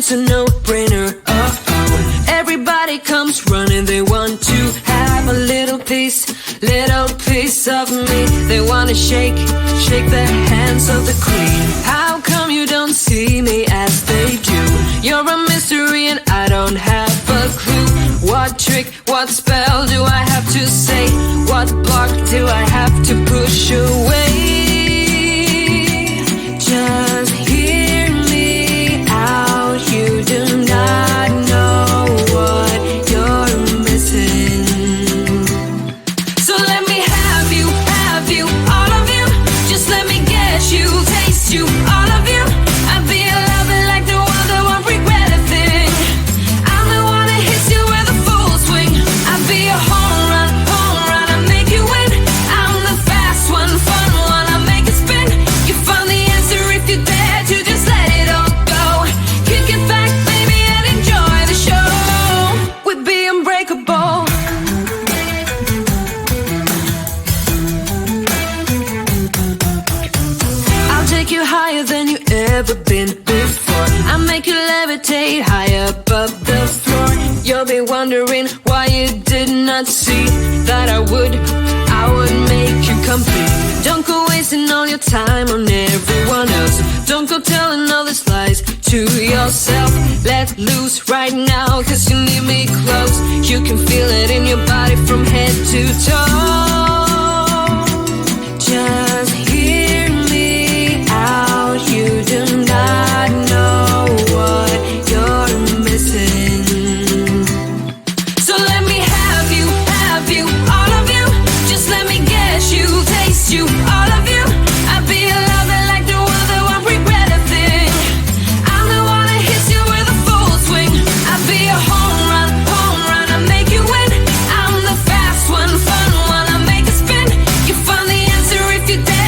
it's a no-brainer. Everybody comes running, they want to have a little piece of me. They wanna shake the hands of the queen. How come you don't see me as they do? You're a mystery and I don't have a clue. What trick, what spell do I have to say? What block do I have to push away? Just hear me out, you do not know what you're missing. So let me have you, all of you. Just let me get you, taste you, all of you. I'll be a lover like the one that won't regret a thing. I'm the one that hits you with a full swing. I'll be a home run, I'll make you win. I'm the fast one, fun one, I'll make it spin. You find the answer if you dare to just let it all go. Kick it back, baby, and enjoy the show. We'd be unbreakable. I'll take you higher than you ever been before. I'll make you levitate high above the floor. You'll be wondering why you did not see that I would make you complete. Don't go wasting all your time on everyone else. Don't go telling all these lies to yourself. Let loose right now, cause you need me close. You can feel it in your body from head to toe. Just hear me out, you do not know what you're missing. So let me have you, all of you. Just let me get you, taste you, all of you. I'll be a lover like the one that won't regret a thing. I'm the one that hits you with a full swing. I'll be a home run, I'll make you win. I'm the fast one, fun one, I'll make it spin. You find the answer if you dare.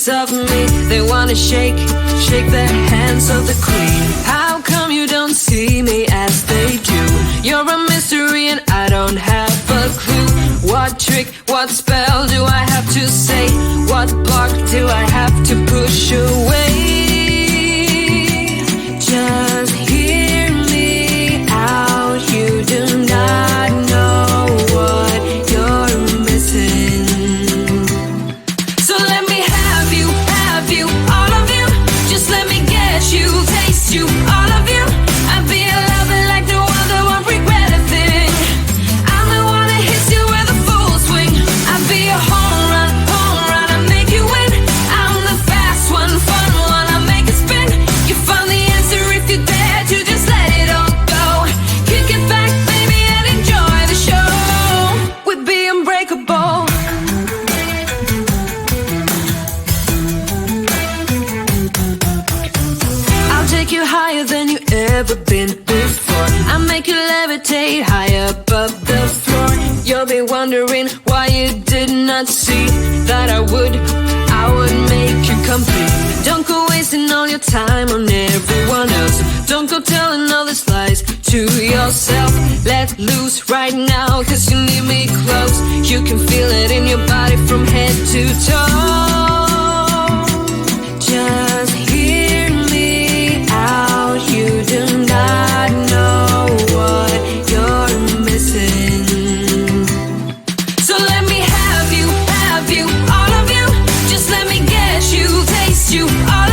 piece of me. They wanna shake the hands of the queen. How come you don't see me as they do? You're a mystery and I don't have a clue. What trick, what spell do I have to say? What block do I have to push away? Just hear me out. You do not know what you're missing. So let me have you, all of you. Just let me get you, taste you, all of you. I'd be a lover like no other, won't regret a thing. I'm the one that hits you with a full swing. I'd be a home run, I make you win. I'm the fast one, fun one, I make it spin. You find the answer if you dare to just let it all go. Kick it back, baby, and enjoy the show. We'd be unbreakable. I'll take you higher than you ever been before. I make you levitate high above the floor. You'll be wondering why you did not see that I would make you complete. Don't go wasting all your time on everyone else. Don't go telling all these lies to yourself. Let loose right now, cause you need me close. You can feel it in your body from head to toe. Just hear me out. You do not know what you're missing. So let me have you, all of you. Just let me get you, taste you, all